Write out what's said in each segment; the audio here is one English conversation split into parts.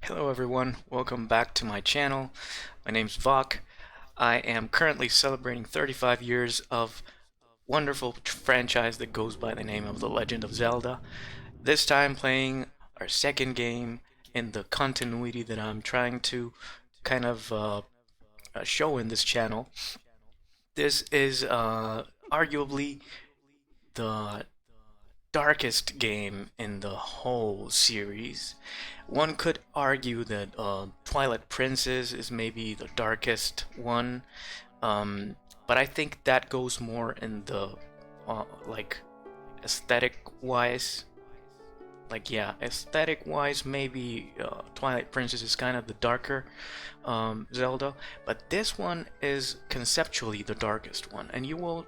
Hello everyone, welcome back to my channel. My name's Vok. I am currently celebrating 35 years of wonderful franchise that goes by the name of The Legend of Zelda. This time playing our second game in the continuity that I'm trying to kind of show in this channel. This is arguably the darkest game in the whole series. One could argue that Twilight Princess is maybe the darkest one, but I think that goes more in the like aesthetic wise. Like yeah, aesthetic wise, maybe Twilight Princess is kind of the darker Zelda, but this one is conceptually the darkest one, and you will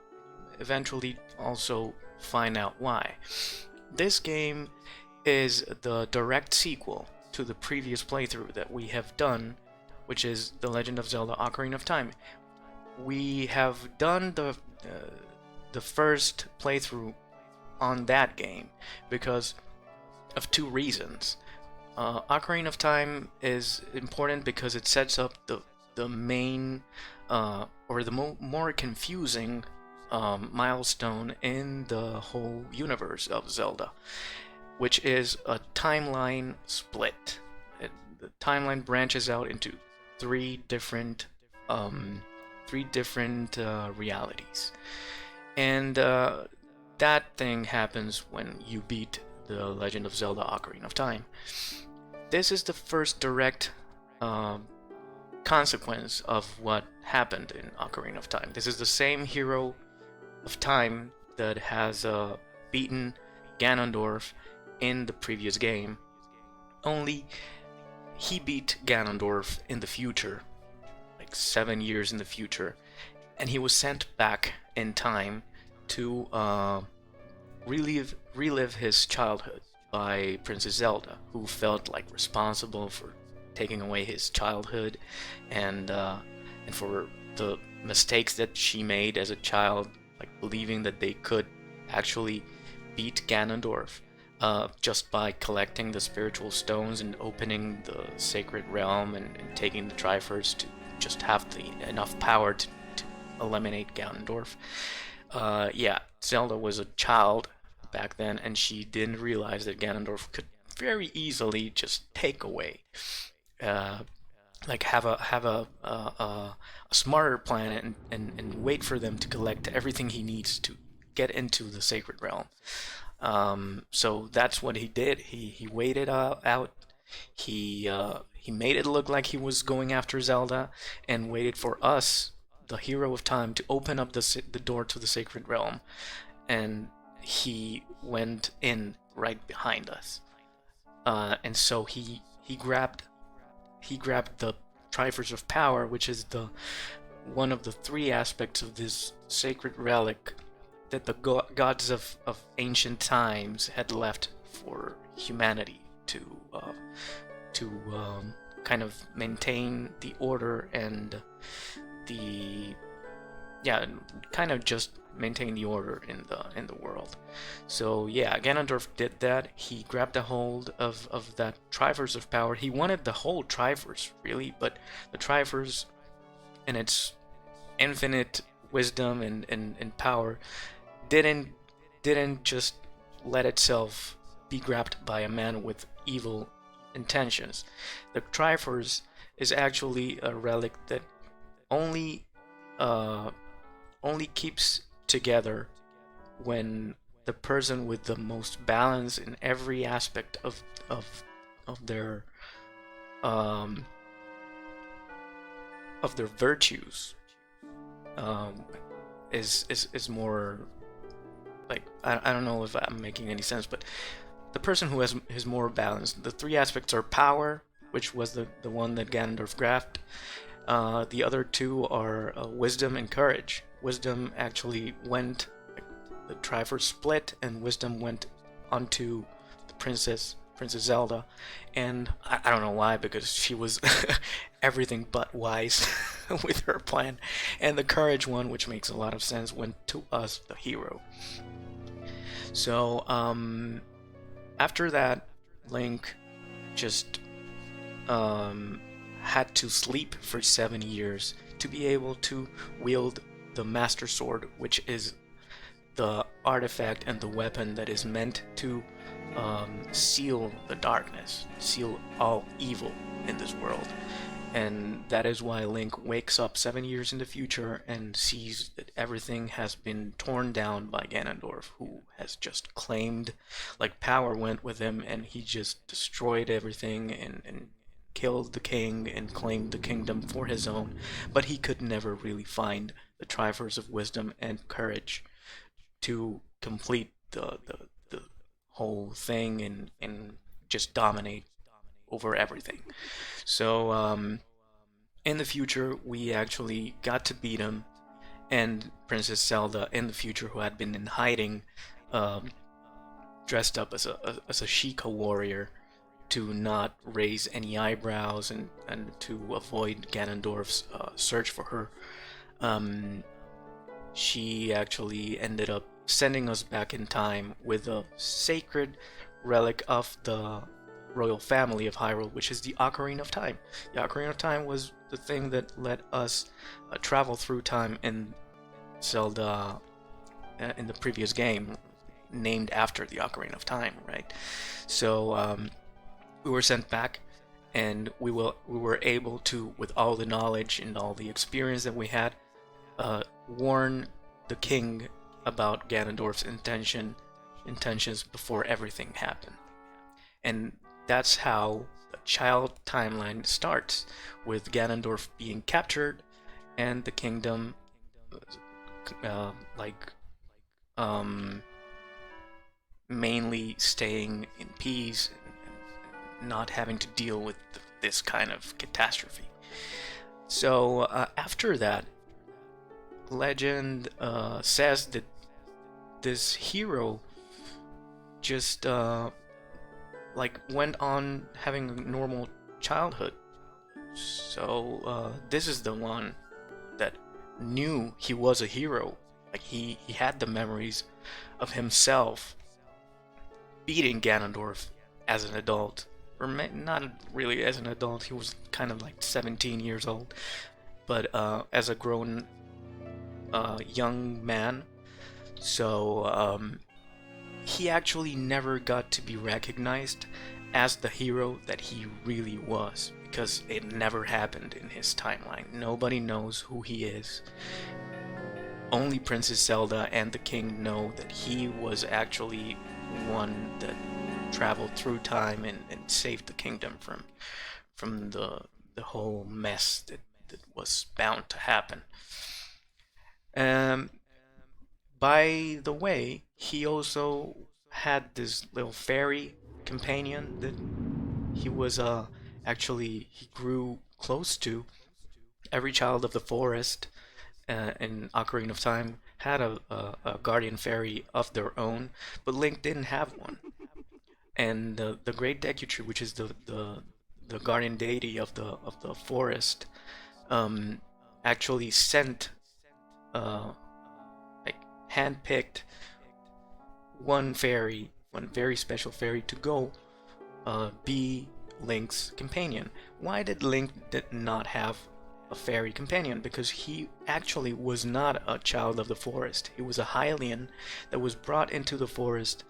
eventually also find out why. This game is the direct sequel to the previous playthrough that we have done, which is The Legend of Zelda: Ocarina of Time. We have done the first playthrough on that game because of two reasons. Ocarina of Time is important because it sets up the main or the more confusing milestone in the whole universe of Zelda, which is a timeline split. The timeline branches out into three different realities, and that thing happens when you beat the Legend of Zelda: Ocarina of Time. This is the first direct consequence of what happened in Ocarina of Time. This is the same hero of time that has beaten Ganondorf in the previous game. Only he beat Ganondorf in the future, like 7 years in the future, and he was sent back in time to relive his childhood by Princess Zelda, who felt like responsible for taking away his childhood and for the mistakes that she made as a child, like believing that they could actually beat Ganondorf just by collecting the spiritual stones and opening the sacred realm and taking the Triforce to just have enough power to eliminate Ganondorf. Yeah, Zelda was a child back then, and she didn't realize that Ganondorf could very easily just take away, uh, like have a smarter plan and wait for them to collect everything he needs to get into the sacred realm. So that's what he did. He waited out. He made it look like he was going after Zelda and waited for us, the hero of time, to open up the door to the sacred realm, and he went in right behind us. And so he grabbed the Triforce of Power, which is the one of the three aspects of this sacred relic that the gods of ancient times had left for humanity to kind of maintain the order and the yeah, kind of just maintain the order in the world. So yeah, Ganondorf did that. He grabbed a hold of that Triforce of Power. He wanted the whole Triforce, really, but the Triforce and its infinite wisdom and power didn't didn't just let itself be grabbed by a man with evil intentions. The Triforce is actually a relic that only uh, only keeps together when the person with the most balance in every aspect of their um, virtues um, is more like I don't know if I'm making any sense, but the person who is more balanced. The three aspects are power, which was the one that Ganondorf grabbed. The other two are wisdom and courage. Wisdom actually went, the Triforce split, and wisdom went onto the Princess Zelda, and I don't know why, because she was everything but wise with her plan. And the courage one, which makes a lot of sense, went to us, the hero. So after that, Link just um, had to sleep for 7 years to be able to wield the Master Sword, which is the artifact and the weapon that is meant to seal the darkness, seal all evil in this world. And that is why Link wakes up 7 years in the future and sees that everything has been torn down by Ganondorf, who has just claimed, like power went with him, and he just destroyed everything and killed the king and claimed the kingdom for his own. But he could never really find the Triforce of Wisdom and courage to complete the whole thing and just dominate over everything. So in the future, we actually got to beat him, and Princess Zelda in the future, who had been in hiding, um, dressed up as a Sheikah warrior to not raise any eyebrows and to avoid Ganondorf's search for her. Um, she actually ended up sending us back in time with a sacred relic of the royal family of Hyrule, which is the Ocarina of Time. The Ocarina of Time was the thing that let us travel through time in Zelda in the previous game, named after the Ocarina of Time, right? So we were sent back, and we were able to, with all the knowledge and all the experience that we had, warn the king about Ganondorf's intentions before everything happened. And that's how the child timeline starts, with Ganondorf being captured and the kingdom like um, mainly staying in peace and not having to deal with this kind of catastrophe. So after that, legend says that this hero just like went on having a normal childhood. So this is the one that knew he was a hero. Like he had the memories of himself beating Ganondorf as an adult, or not really as an adult. He was kind of like 17 years old, but as a grown young man. So he actually never got to be recognized as the hero that he really was, because it never happened in his timeline. Nobody knows who he is. Only Princess Zelda and the king know that he was actually one that traveled through time and saved the kingdom from the whole mess that was bound to happen. Um, by the way, he also had this little fairy companion that he was actually he grew close to. Every child of the forest in Ocarina of Time had a guardian fairy of their own, but Link didn't have one. And the Great Deku, which is the guardian deity of the forest, um, actually sent like handpicked one fairy, one very special fairy, to go be Link's companion. Why did Link not have a fairy companion? Because he actually was not a child of the forest. He was a Hylian that was brought into the forest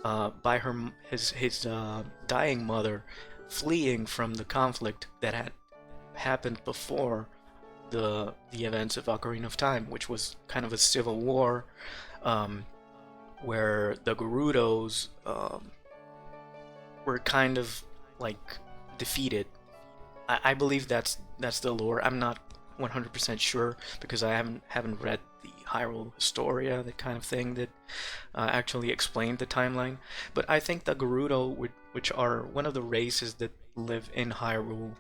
by his dying mother, fleeing from the conflict that had happened before the events of Ocarina of Time, which was kind of a civil war, um, where the Gerudos were kind of like defeated. I believe that's the lore. I'm not 100% sure, because I haven't read the Hyrule Historia, that kind of thing that actually explained the timeline. But I think the Gerudo, which are one of the races that live in Hyrule,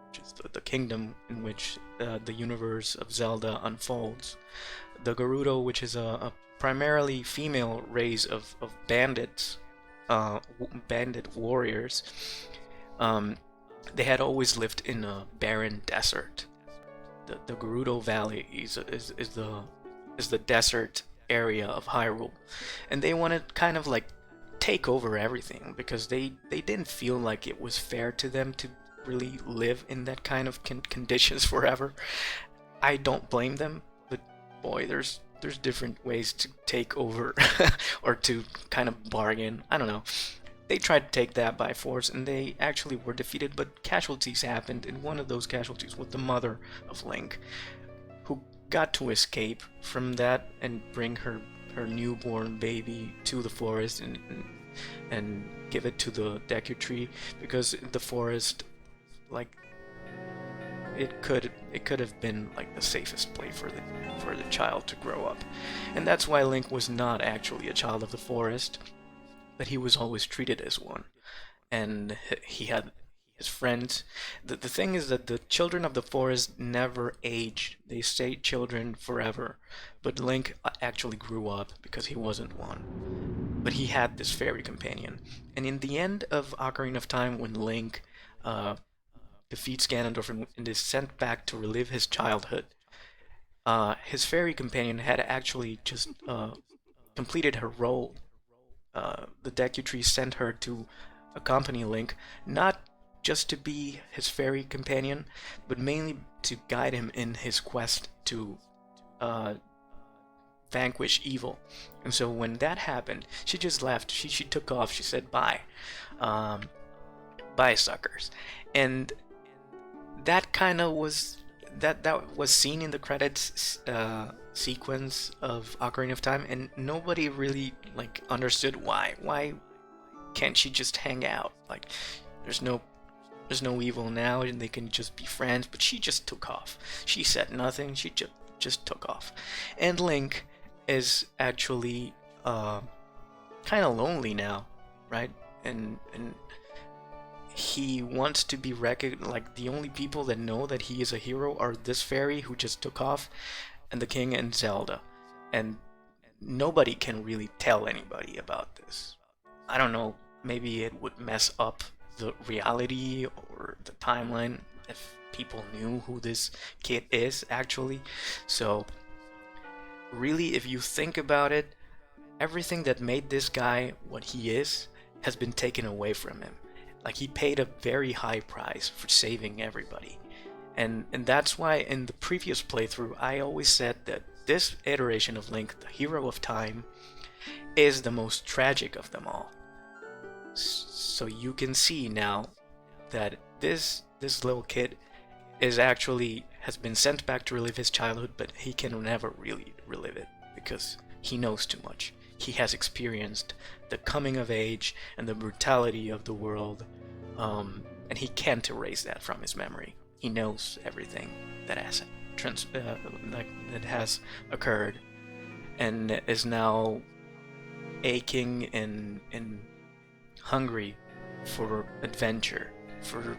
which is the kingdom in which the universe of Zelda unfolds. The Gerudo, which is a primarily female race of bandits, bandit warriors, they had always lived in a barren desert. The Gerudo Valley is the desert area of Hyrule, and they wanted to kind of like take over everything, because they didn't feel like it was fair to them really live in that kind of conditions forever. I don't blame them, but boy, there's different ways to take over or to kind of bargain. I don't know. They tried to take that by force, and they actually were defeated, but casualties happened, and one of those casualties was the mother of Link, who got to escape from that and bring her newborn baby to the forest and give it to the Deku Tree, because the forest, like, it could have been like the safest place for the child to grow up. And that's why Link was not actually a child of the forest, but he was always treated as one. And he had his friends. The thing is that the children of the forest never age. They stay children forever. But Link actually grew up because he wasn't one. But he had this fairy companion. And in the end of Ocarina of Time, when Link defeats Ganondorf and is sent back to relive his childhood, his fairy companion had actually just completed her role. The Deku Tree sent her to accompany Link, not just to be his fairy companion, but mainly to guide him in his quest to vanquish evil. And so when that happened, she just left. She took off. She said bye, bye suckers, and that kind of was that was seen in the credits sequence of Ocarina of Time, and nobody really like understood why. Why can't she just hang out? Like, there's no evil now, and they can just be friends. But she just took off. She said nothing. She just took off. And Link is actually kind of lonely now, right? And he wants to be recognized. Like, the only people that know that he is a hero are this fairy who just took off, and the king, and Zelda. And nobody can really tell anybody about this. I don't know, maybe it would mess up the reality or the timeline if people knew who this kid is actually. So really, if you think about it, everything that made this guy what he is has been taken away from him. Like, he paid a very high price for saving everybody. And that's why in the previous playthrough I always said that this iteration of Link, the hero of time, is the most tragic of them all. So you can see now that this little kid is actually has been sent back to relive his childhood, but he can never really relive it because he knows too much. He has experienced the coming of age and the brutality of the world, and he can't erase that from his memory. He knows everything that has occurred, and is now aching and hungry for adventure, for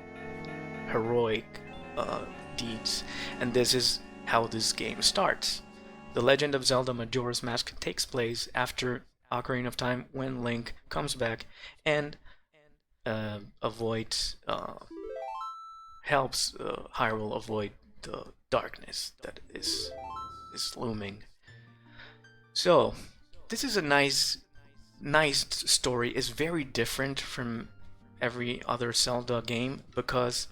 heroic deeds. And this is how this game starts. The Legend of Zelda Majora's Mask takes place after Ocarina of Time, when Link comes back and helps Hyrule avoid the darkness that is looming. So this is a nice story. It's very different from every other Zelda game, because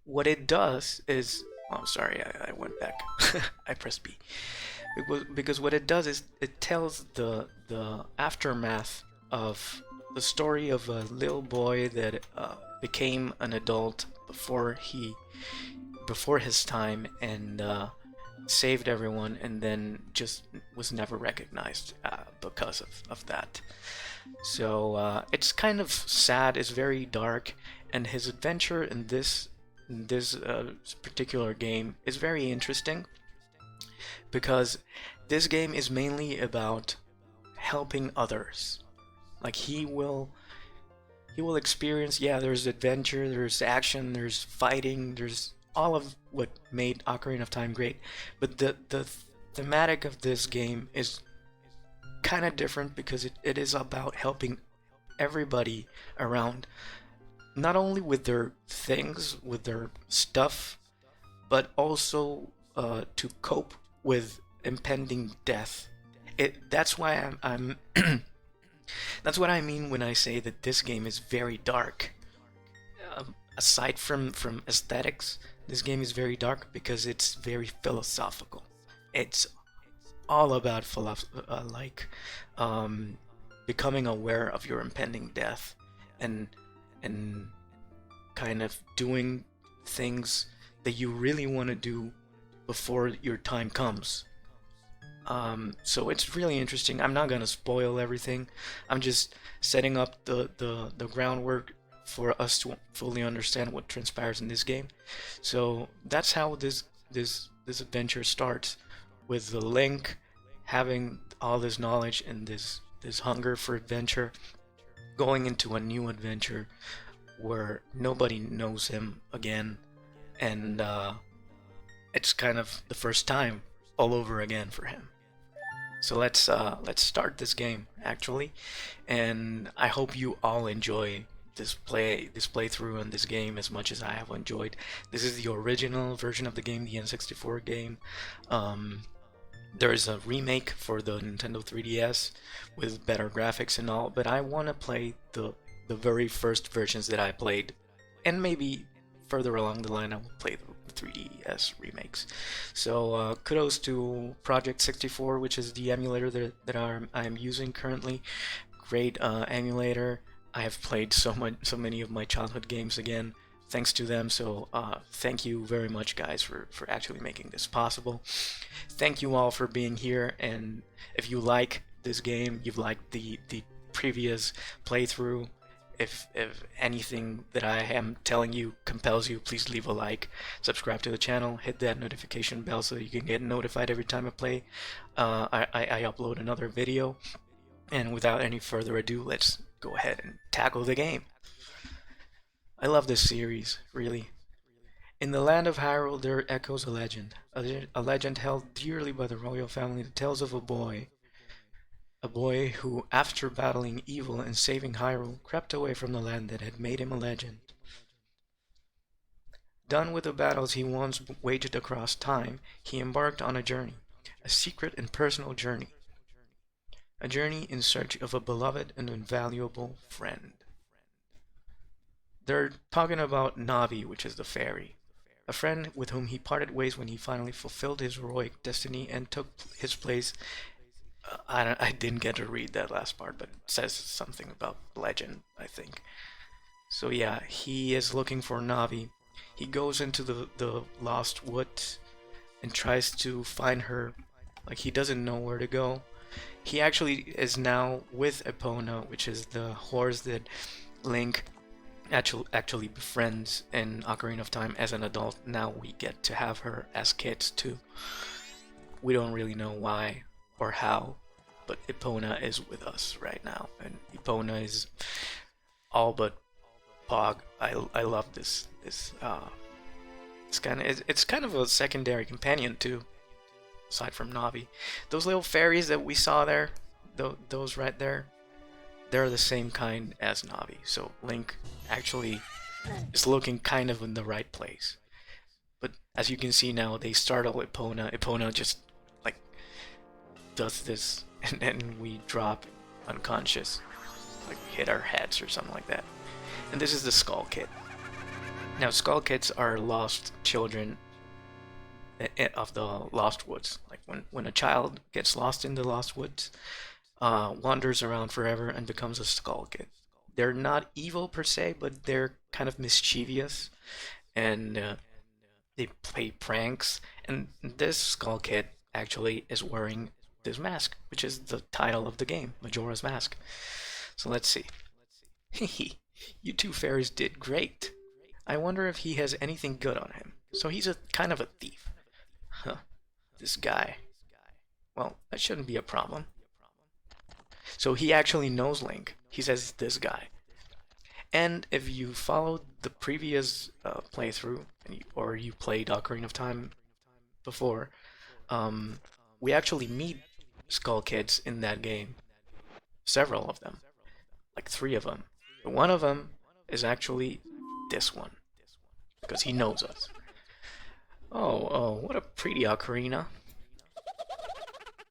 what it does is, oh, sorry, I went back. I pressed B. Because what it does is it tells the aftermath of the story of a little boy that became an adult before his time, and saved everyone, and then just was never recognized because of that. So it's kind of sad. It's very dark, and his adventure in this particular game is very interesting, because this game is mainly about helping others. Like, he will experience, yeah, there's adventure, there's action, there's fighting, there's all of what made Ocarina of Time great, but the thematic of this game is kind of different, because it is about helping everybody around, not only with their things, with their stuff, but also to cope with impending death. That's why I'm that's what I mean when I say that this game is very dark. aside from aesthetics, this game is very dark because it's very philosophical. It's all about um, becoming aware of your impending death, and and kind of doing things that you really want to do before your time comes. So it's really interesting. I'm not gonna spoil everything. I'm just setting up the groundwork for us to fully understand what transpires in this game. So that's how this adventure starts, with the Link having all this knowledge and this hunger for adventure, going into a new adventure where nobody knows him again, and it's kind of the first time all over again for him. So let's start this game actually, and I hope you all enjoy this playthrough and this game as much as I have enjoyed. This is the original version of the game, the N64 game. Um, there is a remake for the Nintendo 3DS with better graphics and all, but I want to play the very first versions that I played, and maybe further along the line I will play the 3DS remakes. So kudos to Project 64, which is the emulator that I'm using currently. Great emulator. I have played so many of my childhood games again thanks to them. So thank you very much, guys, for actually making this possible. Thank you all for being here, and if you like this game, you've liked the previous playthrough, if anything that I am telling you compels you, please leave a like, subscribe to the channel, hit that notification bell so you can get notified every time I play. I upload another video, and without any further ado, let's go ahead and tackle the game. I love this series, really. In the land of Hyrule there echoes a legend held dearly by the royal family that tells of a boy who, after battling evil and saving Hyrule, crept away from the land that had made him a legend. Done with the battles he once waged across time, he embarked on a journey, a secret and personal journey, a journey in search of a beloved and invaluable friend. They're talking about Navi, which is the fairy, a friend with whom he parted ways when he finally fulfilled his heroic destiny and took his place. I didn't get to read that last part, but it says something about legend, I think. So yeah, he is looking for Navi. He goes into the Lost Woods and tries to find her. Like, he doesn't know where to go. He actually is now with Epona, which is the horse that Link actually befriends in Ocarina of Time as an adult. Now we get to have her as kids too. We don't really know why or how, but Epona is with us right now, and Epona is all but Pog. I love this. It's kind of a secondary companion too, aside from Navi. Those little fairies that we saw there, those right there, they're the same kind as Navi. So Link actually is looking kind of in the right place. But as you can see now, they startle Epona. Epona just like does this, and then we drop unconscious, like we hit our heads or something like that. And this is the Skull Kid. Now, Skull Kids are lost children of the Lost Woods. Like when a child gets lost in the Lost Woods, wanders around forever and becomes a Skull Kid. They're not evil per se, but they're kind of mischievous, and they play pranks. And this Skull Kid actually is wearing this mask, which is the title of the game, Majora's Mask. So let's see. You two fairies did great. I wonder if he has anything good on him. So he's a kind of a thief. Huh. This guy. Well, that shouldn't be a problem. So he actually knows Link. He says this guy. And if you followed the previous playthrough, or you played Ocarina of Time before, we actually meet Skull Kids in that game. Several of them. Like 3 of them. But one of them is actually this one, because he knows us. Oh, what a pretty ocarina.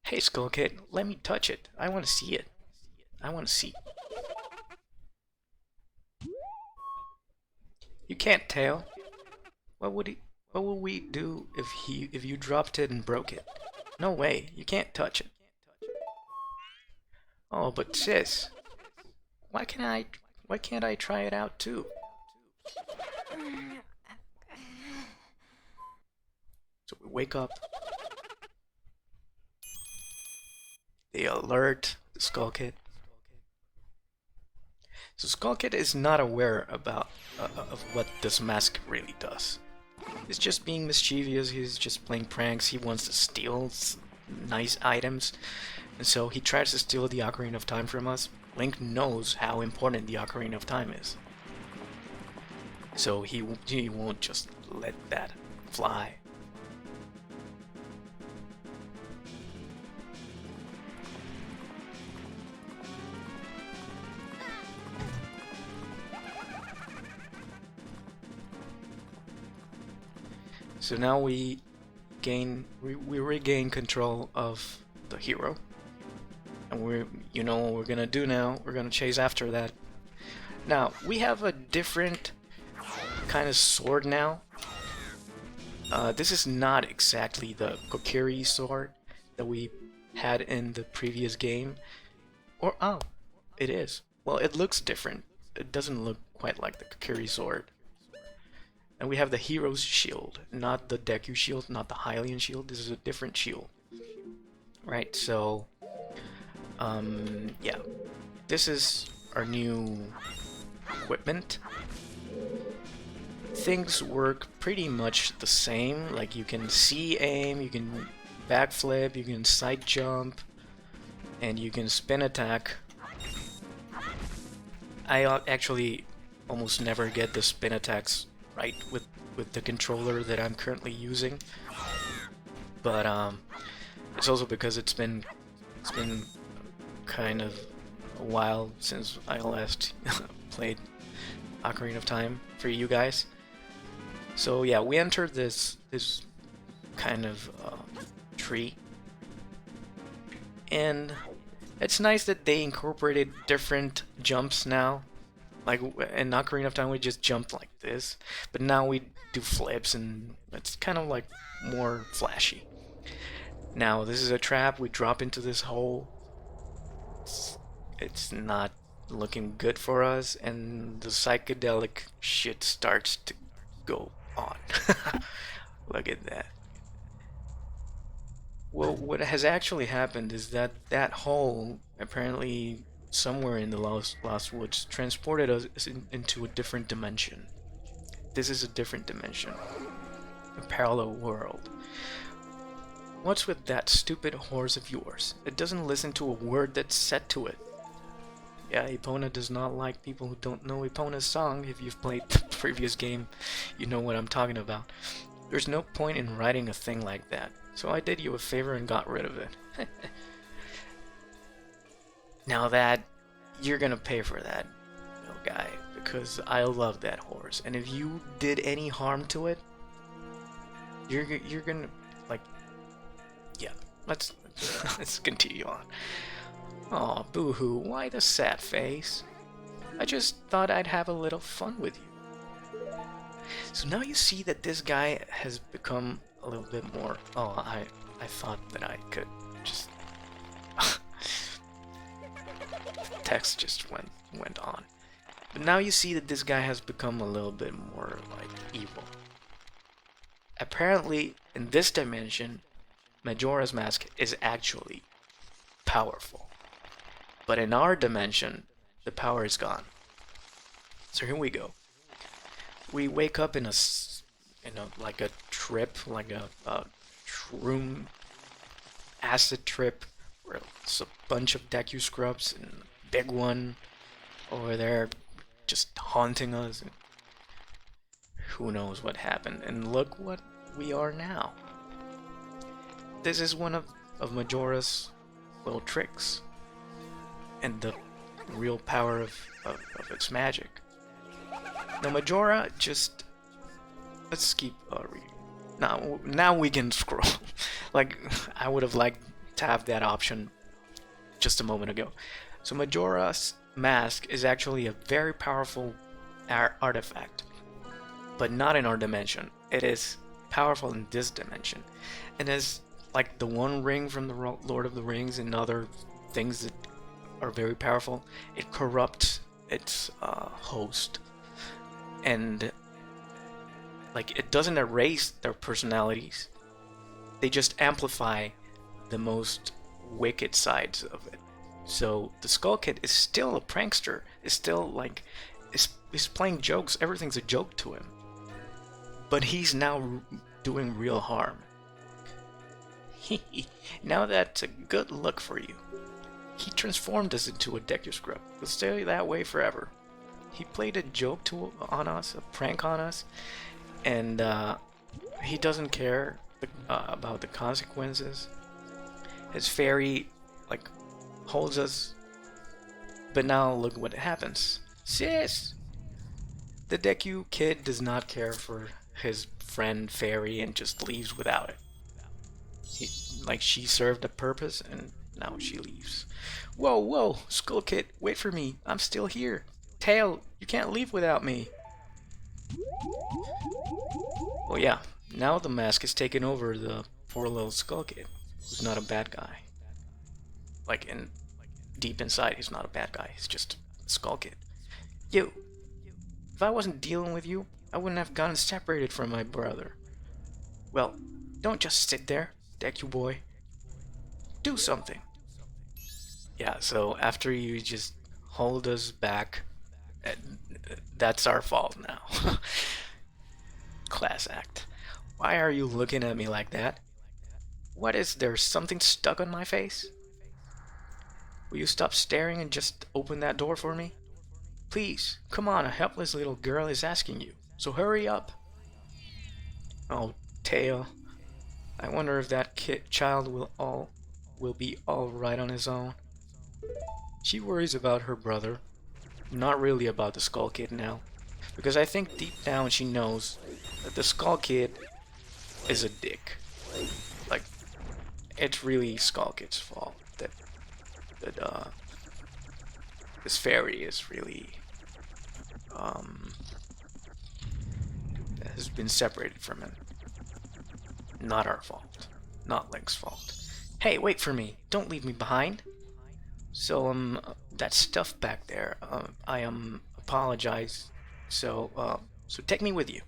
Hey, Skull Kid, let me touch it. I want to see it. I want to see. You can't tail. What would he? What would we do if you dropped it and broke it? No way. You can't touch it. Oh, but sis, why can't I? Why can't I try it out too? So we wake up. The alert. The Skull Kid. So Skull Kid is not aware about of what this mask really does. He's just being mischievous. He's just playing pranks. He wants to steal nice items, and so he tries to steal the Ocarina of Time from us. Link knows how important the Ocarina of Time is, so he won't just let that fly. So now we regain control of the hero, and you know what we're gonna do now. We're gonna chase after that. Now we have a different kind of sword now. This is not exactly the Kokiri sword that we had in the previous game, or oh, it is. Well, it looks different. It doesn't look quite like the Kokiri sword. And we have the hero's shield, not the Deku shield, not the Hylian shield. This is a different shield. Right, so yeah. This is our new equipment. Things work pretty much the same. Like you can aim, you can backflip, you can side jump, and you can spin attack. I actually almost never get the spin attacks right with the controller that I'm currently using, but it's also because it's been kind of a while since I last played Ocarina of Time for you guys. So yeah, we entered this kind of tree, and it's nice that they incorporated different jumps now. Like in Ocarina of Time, we just jumped like this, but now we do flips, and it's kind of like more flashy. Now this is a trap. We drop into this hole. It's not looking good for us, and the psychedelic shit starts to go on. Look at that. Well, what has actually happened is that that hole apparently somewhere in the Lost Woods transported us into a different dimension. This is a different dimension. A parallel world. What's with that stupid horse of yours? It doesn't listen to a word that's said to it. Yeah, Epona does not like people who don't know Epona's song. If you've played the previous game, you know what I'm talking about. There's no point in writing a thing like that, so I did you a favor and got rid of it. Now that, you're gonna pay for that, little guy, because I love that horse, and if you did any harm to it, you're gonna, like, yeah, let's let's continue on. Aw, boo-hoo, why the sad face? I just thought I'd have a little fun with you. So now you see that this guy has become a little bit more... Oh, I thought that I could just... Text just went on. But now you see that this guy has become a little bit more, like, evil. Apparently, in this dimension, Majora's Mask is actually powerful. But in our dimension, the power is gone. So here we go. We wake up in a like a trip, like a shroom acid trip, where it's a bunch of Deku scrubs and a big one over there just haunting us. And who knows what happened? And look what we are now. This is one of Majora's little tricks, and the real power of its magic. Now Majora just... Let's keep reading. Now we can scroll. Like, I would have liked to have that option just a moment ago. So Majora's Mask is actually a very powerful artifact. but not in our dimension. It is powerful in this dimension, and is like the One Ring from the Lord of the Rings and other things that are very powerful. It corrupts its host, and like it doesn't erase their personalities. They just amplify the most wicked sides of it. So the Skull Kid is still a prankster. Is still like is playing jokes. Everything's a joke to him. But he's now doing real harm. Now that's a good look for you. He transformed us into a Deku Scrub. He'll stay that way forever. He played a joke on us, a prank on us, and he doesn't care about the consequences. His fairy, like, holds us, but now look what happens. Sis! The Deku Kid does not care for his friend fairy and just leaves without it. She served a purpose and now she leaves. Whoa, whoa, Skull Kid, wait for me. I'm still here. Tail, you can't leave without me. Well, yeah, now the mask is taking over the poor little Skull Kid, who's not a bad guy. Like, deep inside, he's not a bad guy. He's just a Skull Kid. You, if I wasn't dealing with you, I wouldn't have gotten separated from my brother. Well, don't just sit there, Deku boy. Do something. Yeah, so after you just hold us back, that's our fault now. Class act. Why are you looking at me like that? What is there, something stuck on my face? Will you stop staring and just open that door for me? Please, come on, a helpless little girl is asking you, so hurry up. Oh, Tail. I wonder if that child will be all right on his own. She worries about her brother, not really about the Skull Kid now, because I think deep down she knows that the Skull Kid is a dick. Like, it's really Skull Kid's fault that this fairy is really has been separated from him. Not our fault. Not Link's fault. Hey, wait for me. Don't leave me behind. So, that stuff back there, I apologize. So take me with you.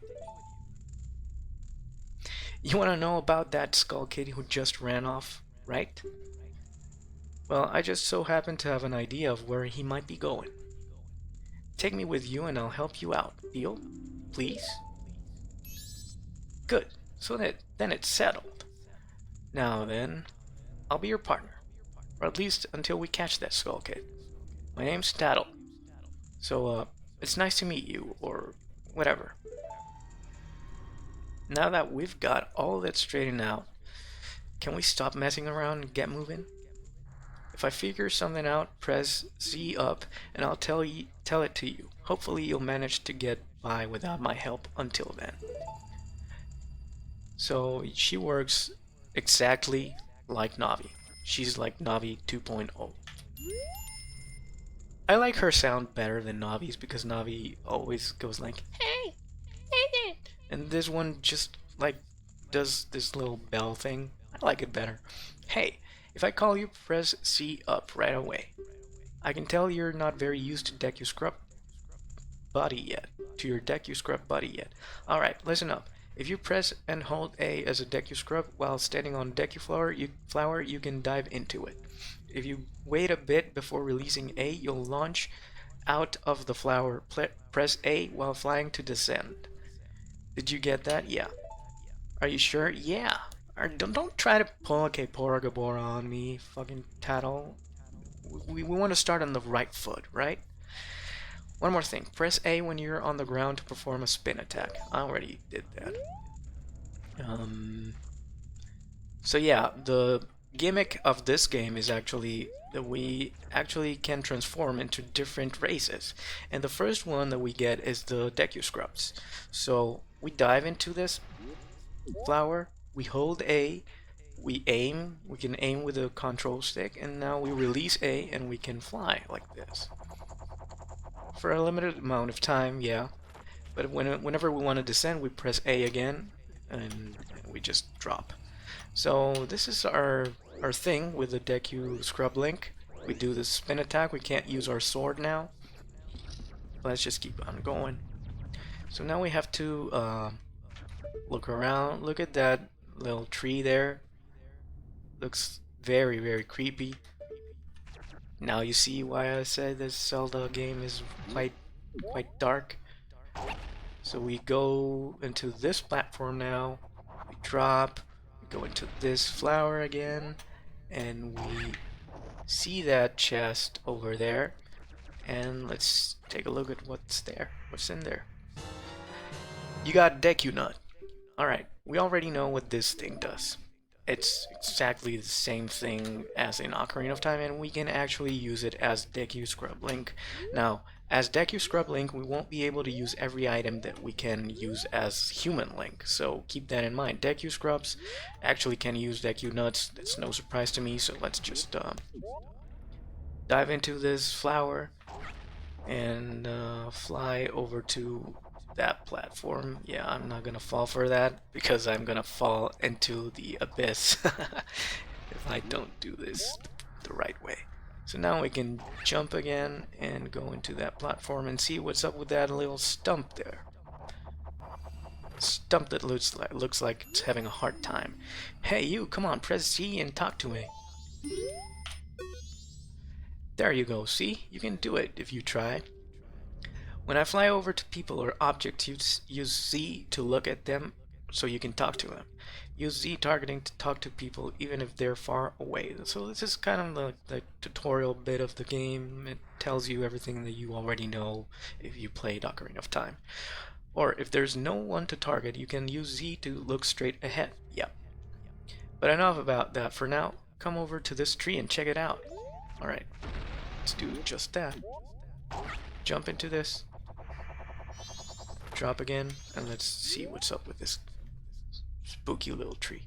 You want to know about that Skull Kid who just ran off, right? Well, I just so happen to have an idea of where he might be going. Take me with you and I'll help you out. Deal? Please? Good. So then it's settled. Now then, I'll be your partner. Or at least until we catch that Skull Kid. My name's Tattle. So, it's nice to meet you, or whatever. Now that we've got all that straightened out, can we stop messing around and get moving? If I figure something out, press Z up and I'll tell it to you. Hopefully you'll manage to get by without my help until then. So she works exactly like Navi. She's like Navi 2.0. I like her sound better than Navi's because Navi always goes like, hey, and this one just like does this little bell thing. I like it better. Hey, if I call you, press C up right away. I can tell you're not very used to Deku Scrub buddy yet. To your Deku Scrub buddy yet. Alright, listen up. If you press and hold A as a Deku Scrub while standing on Deku flower, you can dive into it. If you wait a bit before releasing A, you'll launch out of the flower. Press A while flying to descend. Did you get that? Yeah. Are you sure? Yeah. Don't try to pull a Poragabora on me, fucking Tattle. We want to start on the right foot, right? One more thing. Press A when you're on the ground to perform a spin attack. I already did that. So yeah, the gimmick of this game is actually that we actually can transform into different races. And the first one that we get is the Deku Scrubs. So we dive into this flower, we hold A, we can aim with a control stick, and now we release A and we can fly like this. For a limited amount of time, yeah. But whenever we want to descend, we press A again, and we just drop. So this is our thing with the Deku Scrub Link. We do the spin attack. We can't use our sword now. Let's just keep on going. So now we have to look around. Look at that little tree there. Looks very, very creepy. Now you see why I say this Zelda game is quite dark. So we go into this platform now. We drop. We go into this flower again, and we see that chest over there. And let's take a look at what's there. What's in there? You got Deku Nut. Alright, we already know what this thing does. It's exactly the same thing as in Ocarina of Time, and we can actually use it as Deku Scrub Link. Now, as Deku Scrub Link, we won't be able to use every item that we can use as Human Link, so keep that in mind. Deku Scrubs actually can use Deku Nuts. That's no surprise to me, so let's just dive into this flower and fly over to that platform. Yeah, I'm not gonna fall for that because I'm gonna fall into the abyss if I don't do this the right way. So now we can jump again and go into that platform and see what's up with that little stump there. Stump that looks like it's having a hard time. Hey you, come on, press Z and talk to me. There you go, see? You can do it if you try. When I fly over to people or objects, use Z to look at them so you can talk to them. Use Z targeting to talk to people even if they're far away. So this is kind of the tutorial bit of the game. It tells you everything that you already know if you played Ocarina of Time. Or if there's no one to target, you can use Z to look straight ahead. Yep. But enough about that for now. Come over to this tree and check it out. Alright, let's do just that. Jump into this. Drop again, and let's see what's up with this spooky little tree.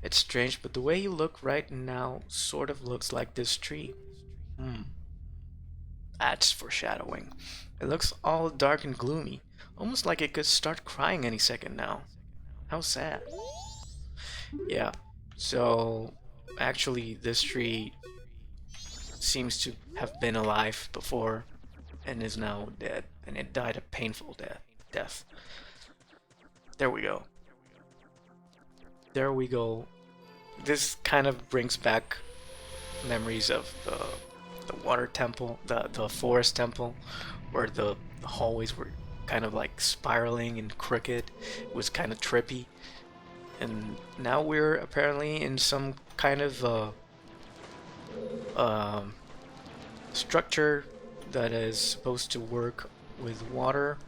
It's strange, but the way you look right now sort of looks like this tree. That's foreshadowing. It looks all dark and gloomy, almost like it could start crying any second now. How sad. Yeah, so actually this tree seems to have been alive before and is now dead, and it died a painful death. There we go. There we go. This kind of brings back memories of the water temple, the forest temple, where the hallways were kind of like spiraling and crooked. It was kind of trippy. And now we're apparently in some kind of structure that is supposed to work with water,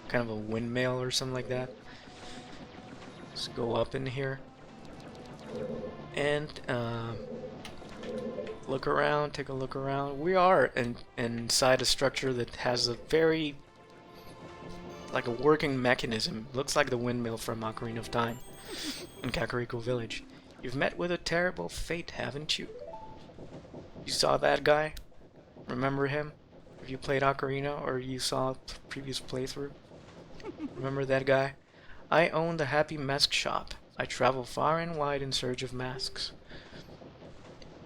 kind of a windmill or something like that. Let's go up in here and look around, take a look around. We are inside a structure that has a very, like a working mechanism. Looks like the windmill from Ocarina of Time in Kakariko Village. You've met with a terrible fate, haven't you? You saw that guy? Remember him? If you played Ocarina or you saw a previous playthrough? Remember that guy? I own the Happy Mask Shop. I travel far and wide in search of masks.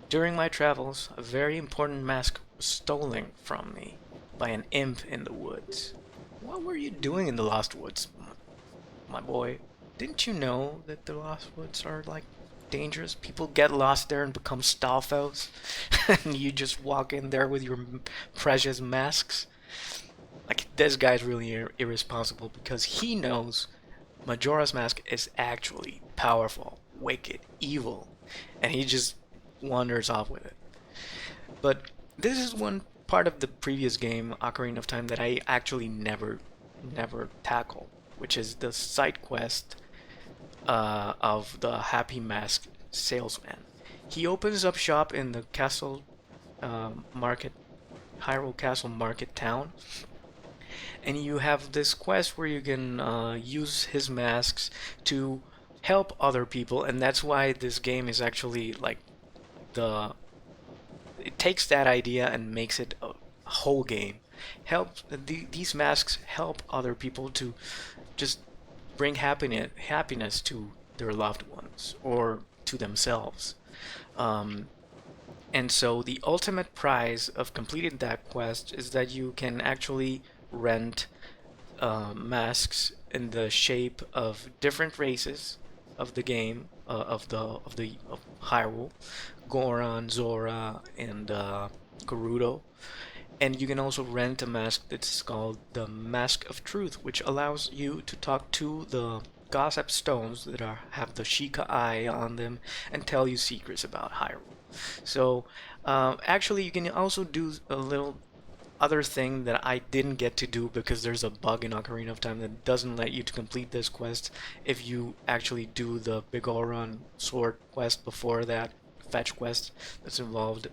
During my travels, a very important mask was stolen from me by an imp in the woods. What were you doing in the Lost Woods, my boy? Didn't you know that the Lost Woods are like dangerous? People get lost there and become Stalfos, and you just walk in there with your precious masks. Like, this guy's really irresponsible because he knows Majora's Mask is actually powerful, wicked, evil, and he just wanders off with it. But this is one part of the previous game, Ocarina of Time, that I actually never tackle, which is the side quest of the Happy Mask salesman. He opens up shop in the castle market, Hyrule Castle Market Town, and you have this quest where you can use his masks to help other people, and that's why this game is actually like it takes that idea and makes it a whole game. these masks help other people to just bring happiness to their loved ones or to themselves. Um, and so the ultimate prize of completing that quest is that you can actually rent masks in the shape of different races of the game of Hyrule, Goron, Zora, and Gerudo. And you can also rent a mask that's called the Mask of Truth, which allows you to talk to the gossip stones that have the Sheikah eye on them and tell you secrets about Hyrule. So, actually, you can also do a little other thing that I didn't get to do because there's a bug in Ocarina of Time that doesn't let you to complete this quest if you actually do the Bigoron sword quest before that fetch quest that's involved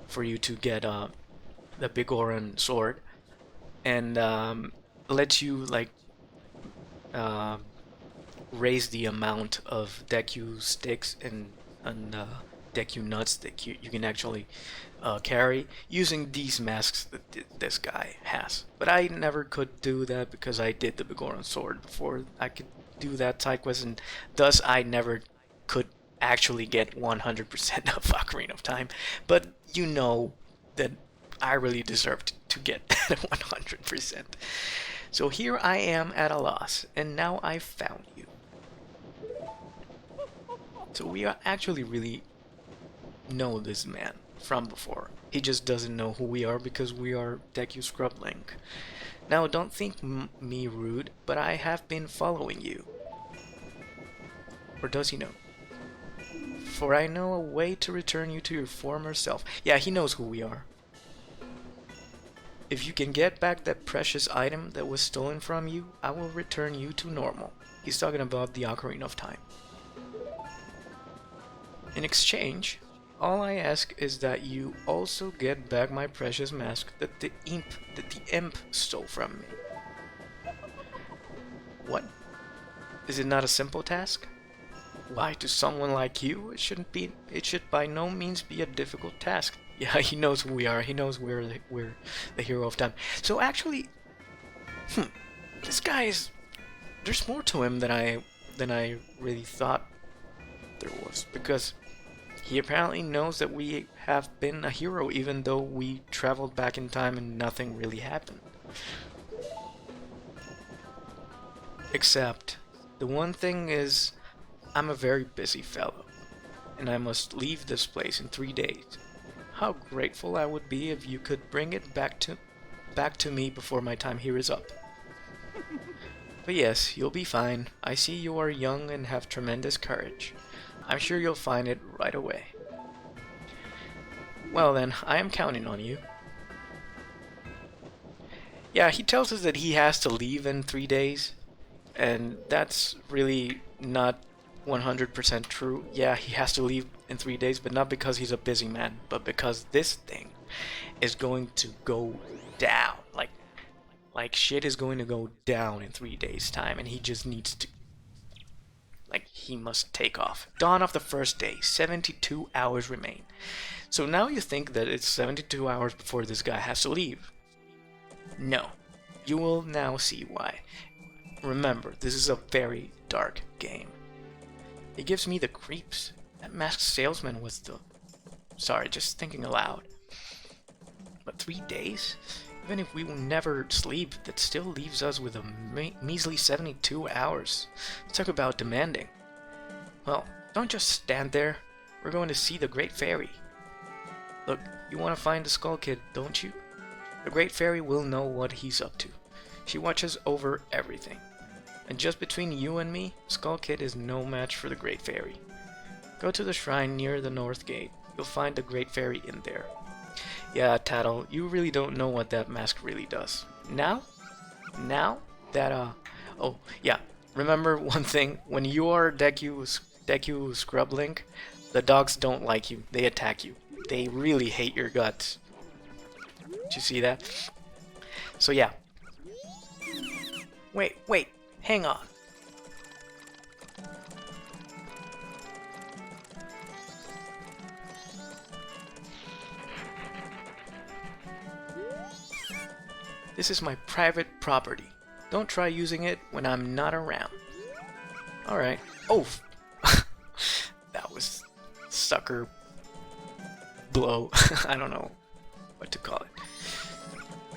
for you to get the Bigoron sword and lets you like uh, raise the amount of Deku sticks and Deku nuts that you can actually carry using these masks that this guy has. But I never could do that because I did the Bigoron sword before I could do that side quest, and thus I never could actually get 100% of Ocarina of Time. But you know that I really deserved to get 100%. So here I am at a loss, and now I've found you. So we are actually really know this man from before. He just doesn't know who we are because we are Deku Scrub Link. Now, don't think me rude, but I have been following you. Or does he know? For I know a way to return you to your former self. Yeah, he knows who we are. If you can get back that precious item that was stolen from you, I will return you to normal. He's talking about the Ocarina of Time. In exchange, all I ask is that you also get back my precious mask that the imp stole from me. What? Is it not a simple task? Why, to someone like you, it should by no means be a difficult task. Yeah, he knows who we are. He knows we're the hero of time. So actually, this guy is, there's more to him than I really thought there was, because he apparently knows that we have been a hero even though we traveled back in time and nothing really happened. Except, the one thing is, I'm a very busy fellow, and I must leave this place in 3 days. How grateful I would be if you could bring it back to me before my time here is up. But yes, you'll be fine. I see you are young and have tremendous courage. I'm sure you'll find it right away. Well then, I am counting on you. Yeah, he tells us that he has to leave in 3 days, and that's really not 100% true. Yeah, he has to leave in 3 days, but not because he's a busy man, but because this thing is going to go down. Like shit is going to go down in 3 days' time, and he just needs to, like, he must take off. Dawn of the first day, 72 hours remain. So now you think that it's 72 hours before this guy has to leave. No. You will now see why. Remember, this is a very dark game. It gives me the creeps. That masked salesman was the... Sorry, just thinking aloud. But 3 days? Even if we will never sleep, that still leaves us with a measly 72 hours. Talk about demanding. Well, don't just stand there. We're going to see the Great Fairy. Look, you want to find the Skull Kid, don't you? The Great Fairy will know what he's up to. She watches over everything. And just between you and me, Skull Kid is no match for the Great Fairy. Go to the shrine near the North Gate. You'll find the Great Fairy in there. Yeah, Tattle, you really don't know what that mask really does. Now that, oh, yeah, remember one thing, when you are Deku Scrub Link, the dogs don't like you, they attack you. They really hate your guts. Did you see that? So yeah. Wait, hang on. This is my private property. Don't try using it when I'm not around. Alright. Oh! That was sucker blow. I don't know what to call it.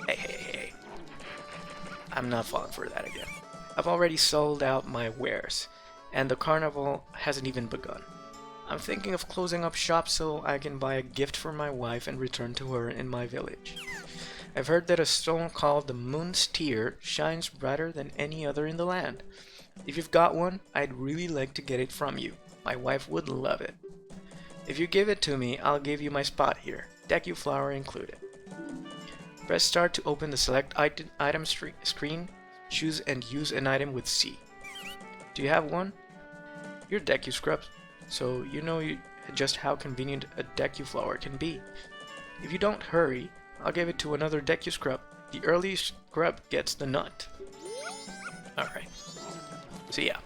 Hey. I'm not falling for that again. I've already sold out my wares, and the carnival hasn't even begun. I'm thinking of closing up shop so I can buy a gift for my wife and return to her in my village. I've heard that a stone called the Moon's Tear shines brighter than any other in the land. If you've got one, I'd really like to get it from you. My wife would love it. If you give it to me, I'll give you my spot here, Deku Flower included. Press start to open the select item screen. Choose and use an item with C. Do you have one? You're Deku Scrub, so you know just how convenient a Deku Flower can be. If you don't hurry, I'll give it to another Deku Scrub. The earliest scrub gets the nut. Alright. So yeah.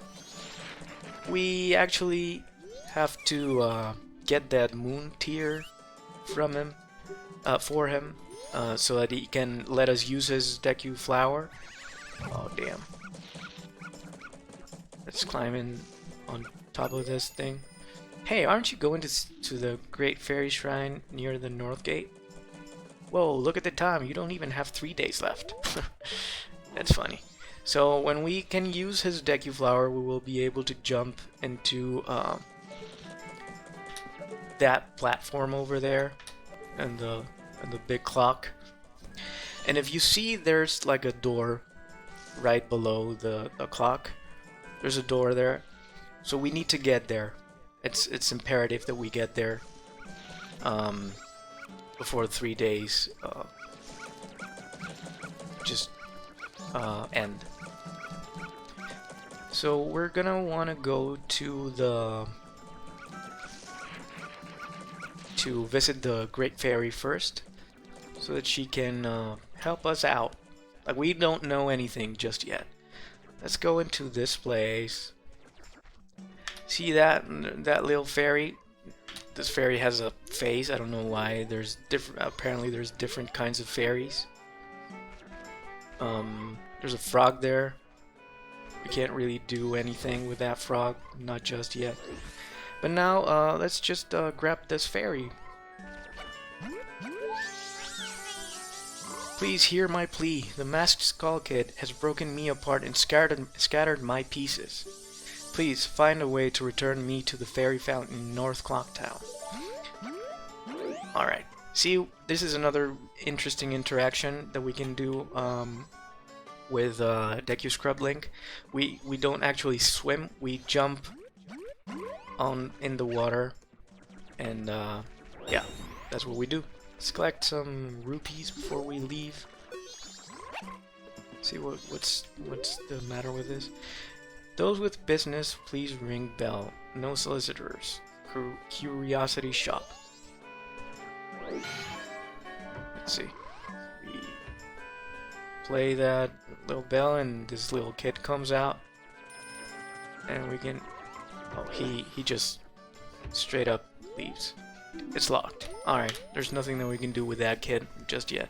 We actually have to get that Moon Tear from him, for him, so that he can let us use his Deku Flower. Oh damn. Let's climb in on top of this thing. Hey, aren't you going to the Great Fairy Shrine near the North Gate? Whoa, look at the time. You don't even have 3 days left. That's funny. So when we can use his Deku Flower, we will be able to jump into that platform over there, and the big clock. And if you see, there's like a door right below the clock. There's a door there, so we need to get there. It's imperative that we get there before 3 days end. So we're gonna want to go to visit the Great Fairy first, so that she can help us out. Like, we don't know anything just yet. Let's go into this place. See that little fairy? This fairy has a face. I don't know why. Apparently there's different kinds of fairies. There's a frog there. We can't really do anything with that frog, not just yet. But now, let's just grab this fairy. Please hear my plea. The Masked Skull Kid has broken me apart and scattered my pieces. Please find a way to return me to the fairy fountain in North Clock Town. Alright. See, this is another interesting interaction that we can do with Deku Scrub Link. We don't actually swim, we jump in the water, and yeah, that's what we do. Let's collect some rupees before we leave. See what's the matter with this. Those with business, please ring bell. No solicitors. Curiosity shop. Let's see. We play that little bell, and this little kid comes out, and we can. Oh, he just straight up leaves. It's locked. Alright, there's nothing that we can do with that kid just yet.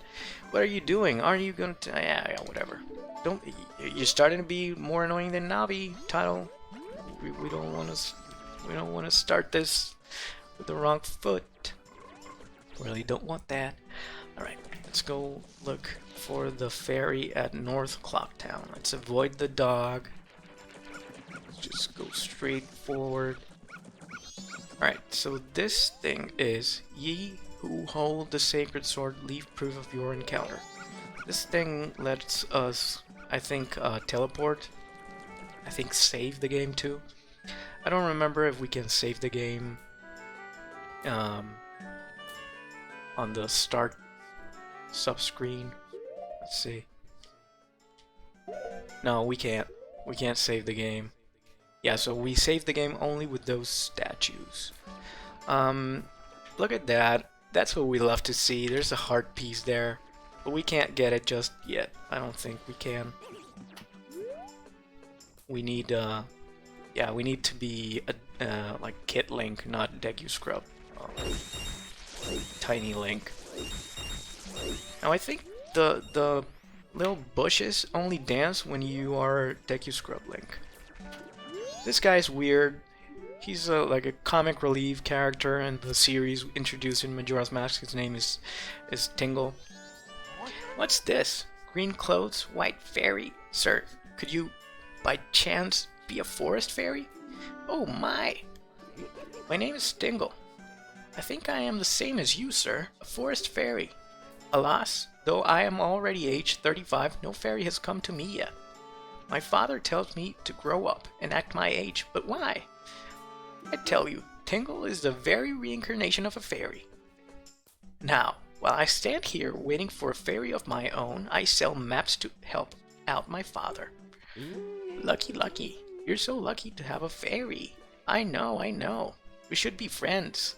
What are you doing? Aren't you gonna yeah, whatever. You're starting to be more annoying than Navi, title. We don't want to start this with the wrong foot. Really don't want that. Alright, let's go look for the fairy at North Clock Town. Let's avoid the dog. Let's just go straight forward. Alright, so this thing is, ye who hold the sacred sword, leave proof of your encounter. This thing lets us, I think, teleport. I think save the game too. I don't remember if we can save the game on the start sub-screen. Let's see. No, we can't. We can't save the game. Yeah, so we save the game only with those statues. Look at that. That's what we love to see. There's a heart piece there. But we can't get it just yet. I don't think we can. We need, yeah, we need to be, like Kit Link, not Deku Scrub. Tiny Link. Now I think the little bushes only dance when you are Deku Scrub Link. This guy's weird. He's like a comic relief character in the series introduced in Majora's Mask. His name is Tingle. What's this? Green clothes, white fairy. Sir, could you, by chance, be a forest fairy? Oh my! My name is Tingle. I think I am the same as you, sir, a forest fairy. Alas, though I am already aged 35, no fairy has come to me yet. My father tells me to grow up and act my age, but why? I tell you, Tingle is the very reincarnation of a fairy. Now, while I stand here waiting for a fairy of my own, I sell maps to help out my father. Lucky, lucky. You're so lucky to have a fairy. I know, I know. We should be friends.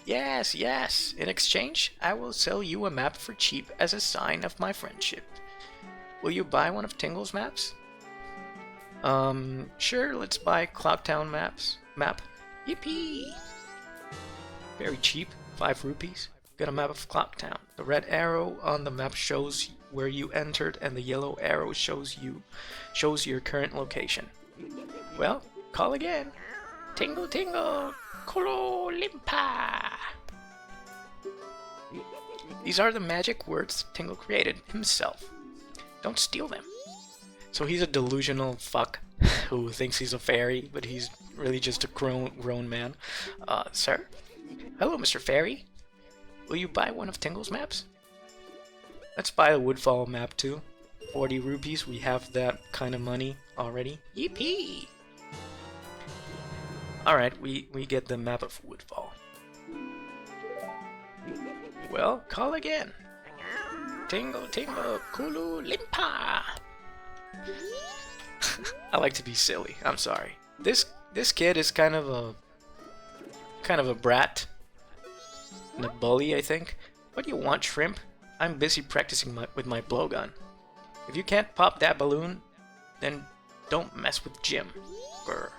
Yes, yes. In exchange, I will sell you a map for cheap as a sign of my friendship. Will you buy one of Tingle's maps? Sure, let's buy Cloudtown map. Yippee! Very cheap, 5 rupees. Get a map of Cloudtown. The red arrow on the map shows where you entered and the yellow arrow shows your current location. Well, call again. Tingle tingle, Kolo Limpa! These are the magic words Tingle created himself. Don't steal them. So he's a delusional fuck who thinks he's a fairy, but he's really just a grown man. Sir? Hello, Mr. Fairy. Will you buy one of Tingle's maps? Let's buy a Woodfall map too. 40 rupees, we have that kind of money already. Yippee! Alright, we get the map of Woodfall. Well, call again. Tingle tingle, Kulu Limpa! I like to be silly. I'm sorry. This kid is kind of a brat and a bully, I think. What do you want, shrimp? I'm busy practicing with my blowgun. If you can't pop that balloon, then don't mess with Jim. Brr.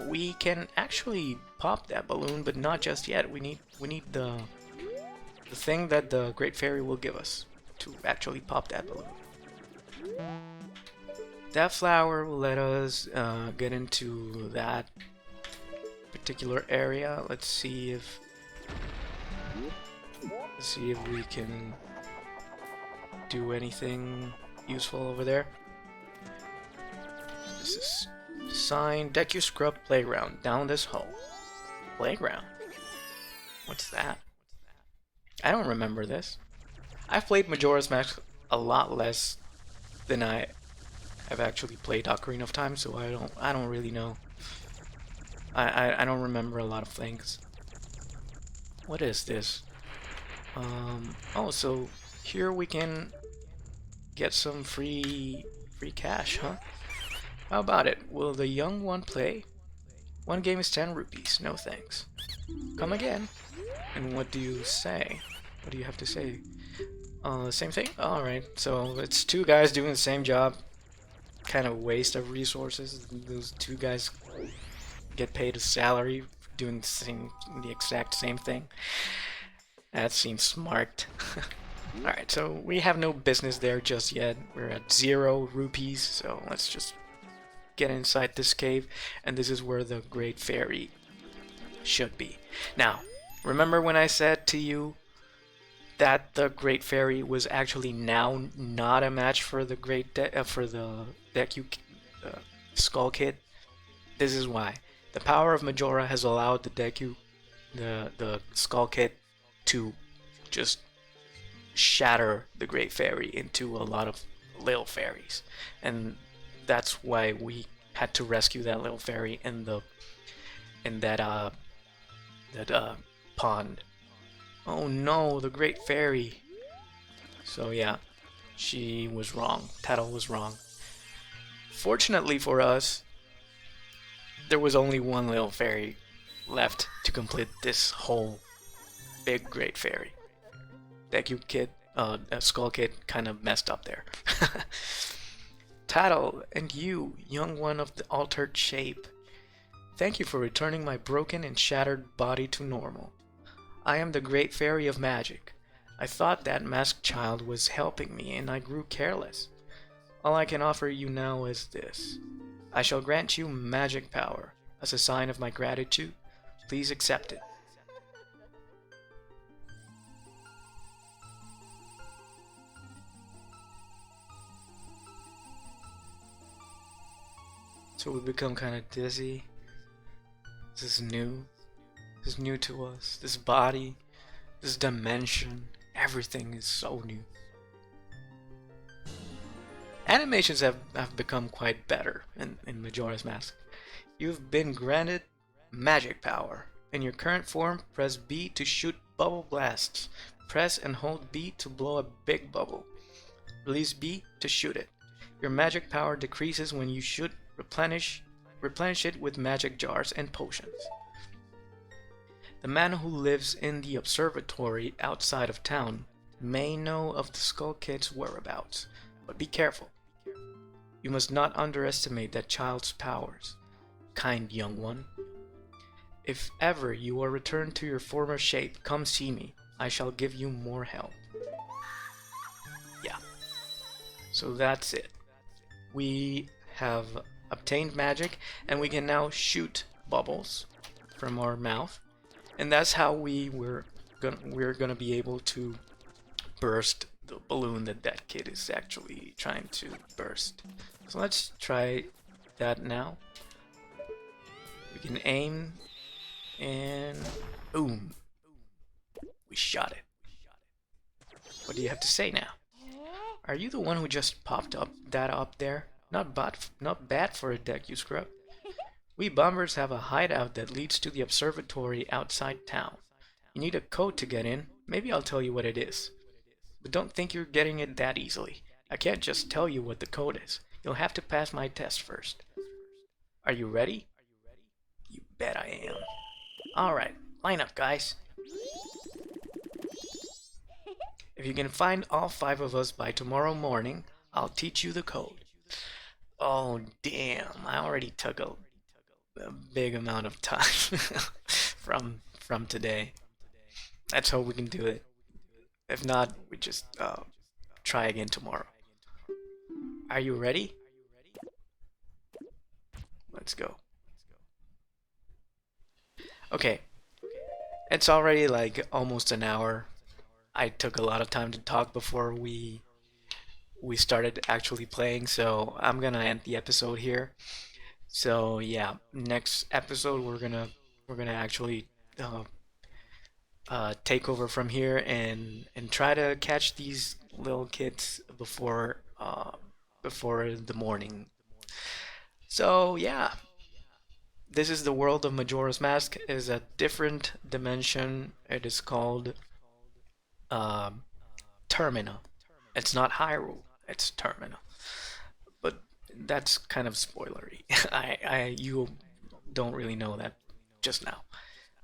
We can actually pop that balloon, but not just yet. We need the thing that the Great Fairy will give us to actually pop that balloon. That flower will let us get into that particular area. Let's see if we can do anything useful over there. This is sign Deku Scrub Playground down this hole. Playground? What's that? I don't remember this. I've played Majora's Mask a lot less than I've actually played Ocarina of Time, so I don't really know. I don't remember a lot of things. What is this? Oh, so here we can get some free cash, huh? How about it? Will the young one play? One game is 10 rupees. No thanks. Come again. And what do you say? What do you have to say? Same thing? Alright, so it's 2 guys doing the same job. Kind of waste of resources. Those 2 guys get paid a salary for doing the exact same thing. That seems smart. Alright, so we have no business there just yet. We're at 0 rupees, so let's just get inside this cave, and this is where the Great Fairy should be. Now, remember when I said to you that the Great Fairy was actually now not a match for the Deku Skull Kid? This is why. The power of Majora has allowed the Skull Kid to just shatter the Great Fairy into a lot of little fairies, and that's why we had to rescue that little fairy in that pond. Oh no, the Great Fairy. So yeah, she was wrong. Tattle was wrong. Fortunately for us, there was only one little fairy left to complete this whole big Great Fairy. Deku Kid, Skull Kid kind of messed up there. Tattle, and you, young one of the altered shape. Thank you for returning my broken and shattered body to normal. I am the Great Fairy of Magic. I thought that masked child was helping me and I grew careless. All I can offer you now is this. I shall grant you magic power. As a sign of my gratitude, please accept it. So we become kind of dizzy. This is new. This is new to us. This body, this dimension, everything is so new. Animations have become quite better in Majora's Mask. You've been granted magic power. In your current form, press B to shoot bubble blasts. Press and hold B to blow a big bubble. Release B to shoot it. Your magic power decreases when you shoot. Replenish it with magic jars and potions. The man who lives in the observatory outside of town may know of the Skull Kid's whereabouts, but be careful. You must not underestimate that child's powers, kind young one. If ever you are returned to your former shape, come see me. I shall give you more help. Yeah. So that's it. We have obtained magic and we can now shoot bubbles from our mouth. And that's how we're gonna be able to burst the balloon that kid is actually trying to burst. So let's try that now. We can aim and boom. We shot it. What do you have to say now? Are you the one who just popped up there? Not bad for a deck, you scrub. We bombers have a hideout that leads to the observatory outside town. You need a code to get in. Maybe I'll tell you what it is. But don't think you're getting it that easily. I can't just tell you what the code is. You'll have to pass my test first. Are you ready? You bet I am. Alright, line up, guys. If you can find all 5 of us by tomorrow morning, I'll teach you the code. Oh, damn. I already took a big amount of time from today. Let's hope we can do it. If not, we just try again tomorrow. Are you ready? Let's go. Okay. It's already like almost an hour. I took a lot of time to talk before we started actually playing, so I'm gonna end the episode here. So yeah, next episode we're gonna actually take over from here and try to catch these little kids before the morning. So yeah, this is the world of Majora's Mask. It is a different dimension. It is called um, Termina. It's not Hyrule. It's Termina. But that's kind of spoilery. You don't really know that just now.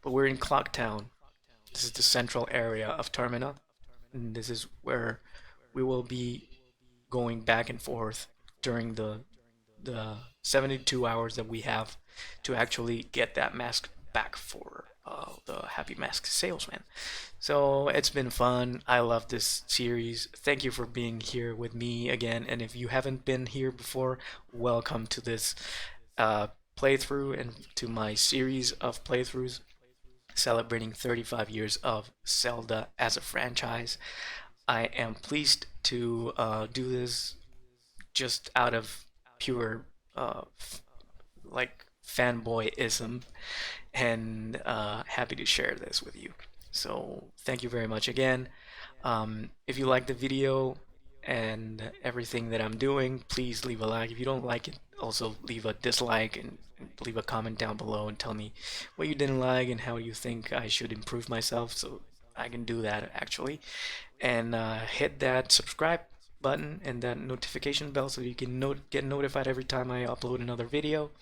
But we're in Clock Town. This is the central area of Termina. And this is where we will be going back and forth during the 72 hours that we have to actually get that mask back for the Happy Mask Salesman. So it's been fun. I love this series. Thank you for being here with me again. And if you haven't been here before, welcome to this playthrough and to my series of playthroughs celebrating 35 years of Zelda as a franchise. I am pleased to do this just out of pure like fanboyism and happy to share this with you. So thank you very much again. If you like the video and everything that I'm doing, please leave a like. If you don't like it, also leave a dislike and leave a comment down below and tell me what you didn't like and how you think I should improve myself so I can do that actually. And hit that subscribe button and that notification bell so you can get notified every time I upload another video.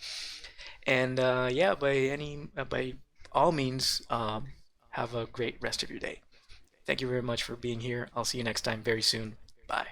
And yeah, by all means, have a great rest of your day. Thank you very much for being here. I'll see you next time very soon. Bye.